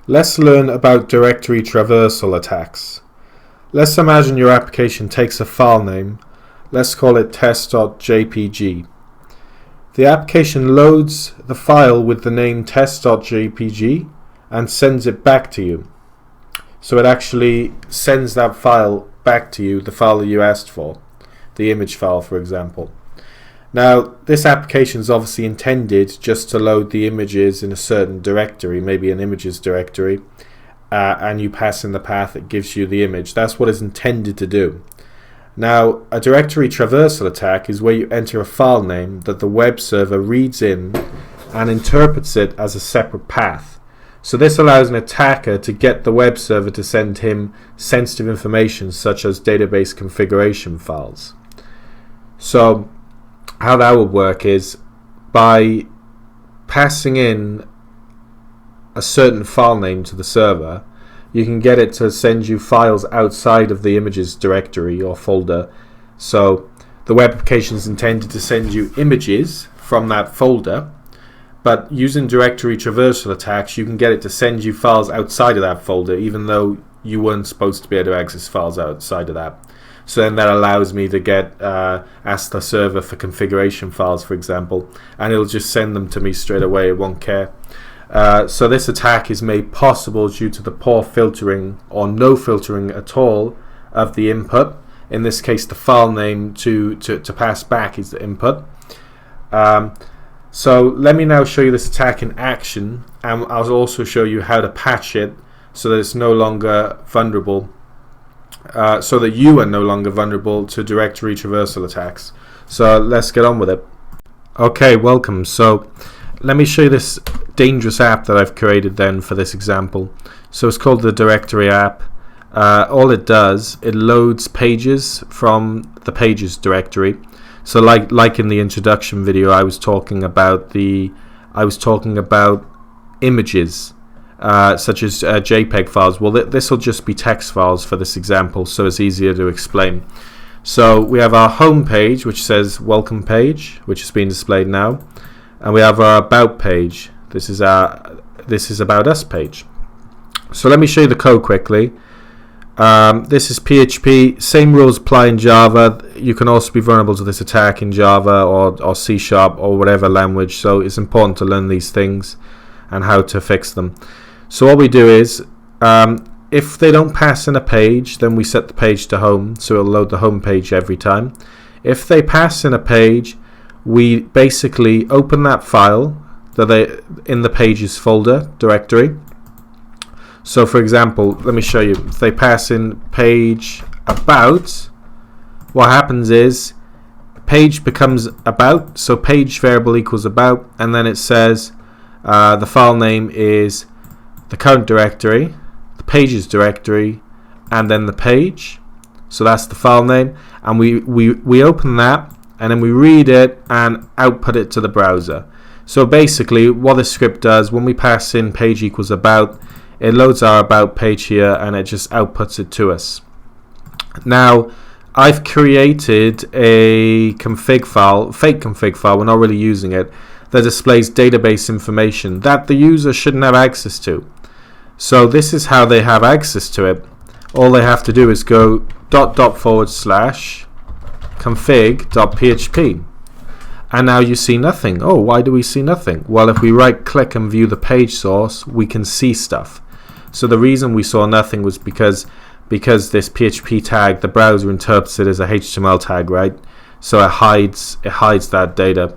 Let's learn about directory traversal attacks. Let's imagine your application takes a file name. Let's call it test.jpg. The application loads the file with the name test.jpg and sends it back to you. So it actually sends that file back to you, the file that you asked for, the image file, for example. Now, this application is obviously intended just to load the images in a certain directory, maybe an images directory, and you pass in the path that gives you the image. That's what it's intended to do. Now, a directory traversal attack is where you enter a file name that the web server reads in and interprets it as a separate path. So this allows an attacker to get the web server to send him sensitive information such as database configuration files. So how that would work is by passing in a certain file name to the server, you can get it to send you files outside of the images directory or folder. So the web application is intended to send you images from that folder, but using directory traversal attacks, you can get it to send you files outside of that folder, even though you weren't supposed to be able to access files outside of that. So then that allows me to ask the server for configuration files, for example, and it'll just send them to me straight away. It won't care. So this attack is made possible due to the poor filtering or no filtering at all of the input. In this case, the file name to pass back is the input. So let me now show you this attack in action, and I'll also show you how to patch it so that it's no longer vulnerable. So that you are no longer vulnerable to directory traversal attacks. So let's get on with it. Okay, welcome. So let me show you this dangerous app that I've created then for this example. So it's called the directory app. All it does, it loads pages from the pages directory. So like in the introduction video, I was talking about images. Such as JPEG files. Well, this will just be text files for this example, so it's easier to explain. So we have our home page, which says welcome page, which is being displayed now, and we have our about page. This is about us page. So let me show you the code quickly. This is PHP. Same rules apply in Java. You can also be vulnerable to this attack in Java or C# or whatever language. So it's important to learn these things and how to fix them. So what we do is, if they don't pass in a page, then we set the page to home, so it'll load the home page every time. If they pass in a page, we basically open that file that in the pages folder directory. So for example, let me show you. If they pass in page about, what happens is page becomes about, so page variable equals about, and then it says the file name is the current directory, the pages directory, and then the page. So that's the file name, and we open that, and then we read it and output it to the browser. So basically what this script does, when we pass in page equals about, it loads our about page here and it just outputs it to us. Now I've created a config file, fake config file, we're not really using it, that displays database information that the user shouldn't have access to. So this is how they have access to it. All they have to do is go /config.php, and now you see nothing. Oh, why do we see nothing? Well, if we right click and view the page source, we can see stuff. So the reason we saw nothing was because this PHP tag, the browser interprets it as a HTML tag, right? So it hides that data.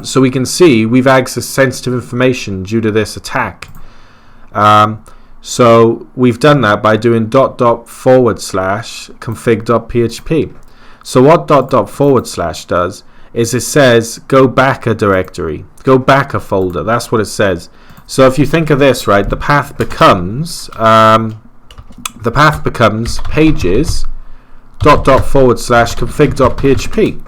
So we can see we've accessed sensitive information due to this attack. So we've done that by doing /config.php. So what // does is it says go back a directory, go back a folder. That's what it says. So if you think of this, right, the path becomes pages /config.php.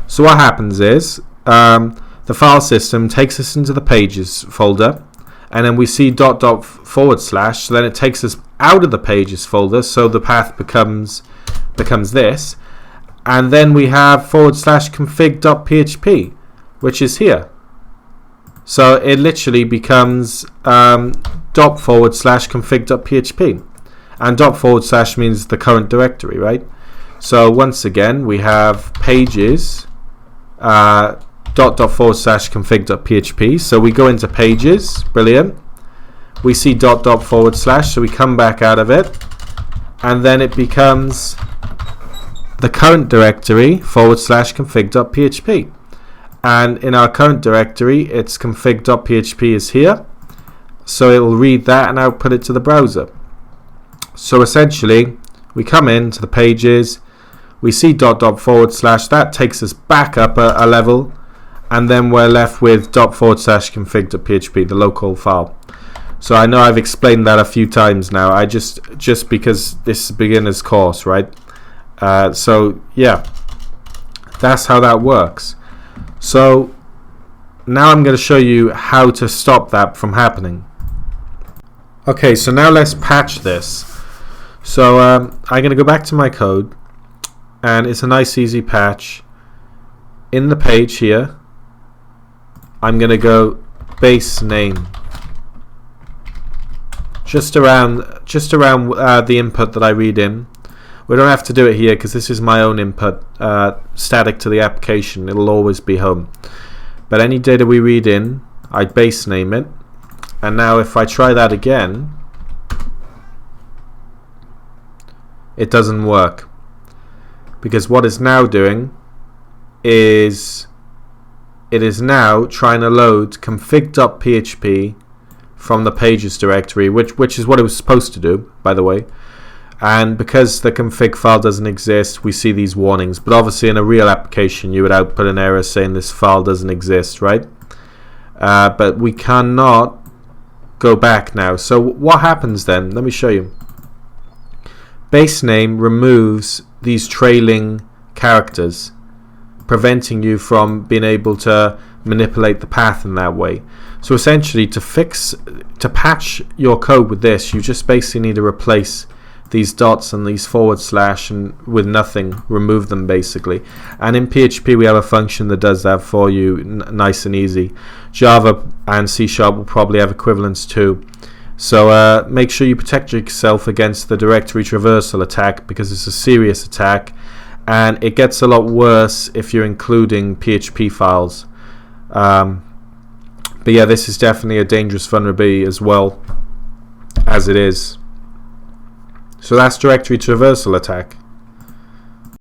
So what happens is the file system takes us into the pages folder, and then we see // so then it takes us out of the pages folder, so the path becomes this, and then we have /config.php, which is here. So it literally becomes ./config.php, and ./ means the current directory, right? So once again, we have pages ./config.php. So we go into pages, brilliant. We see ./ so we come back out of it, and then it becomes the current directory /config.php. And in our current directory, it's config.php is here, so it will read that and output it to the browser. So essentially, we come into the pages, we see ./ that takes us back up a level, and then we're left with ./config.php, the local file. So I know I've explained that a few times now. I just because this is a beginner's course, right? So yeah, that's how that works. So now I'm going to show you how to stop that from happening. Okay, so now let's patch this. So I'm going to go back to my code, and it's a nice easy patch. In the page here, I'm going to go base name, just around the input that I read in. We don't have to do it here because this is my own input, static to the application. It'll always be home. But any data we read in, I base name it. And now if I try that again, it doesn't work. Because what it's now doing is it is now trying to load config.php from the pages directory, which is what it was supposed to do, by the way. And because the config file doesn't exist, we see these warnings. But obviously in a real application, you would output an error saying this file doesn't exist, right? But we cannot go back now. So what happens then? Let me show you. Base name removes these trailing characters, preventing you from being able to manipulate the path in that way. So essentially, to patch your code with this, you just basically need to replace these dots and these / and with nothing, remove them basically. And in PHP we have a function that does that for you, nice and easy. Java and C# will probably have equivalents too. So make sure you protect yourself against the directory traversal attack, because it's a serious attack, and it gets a lot worse if you're including PHP files. But yeah, this is definitely a dangerous vulnerability as well as it is. So that's directory traversal attack.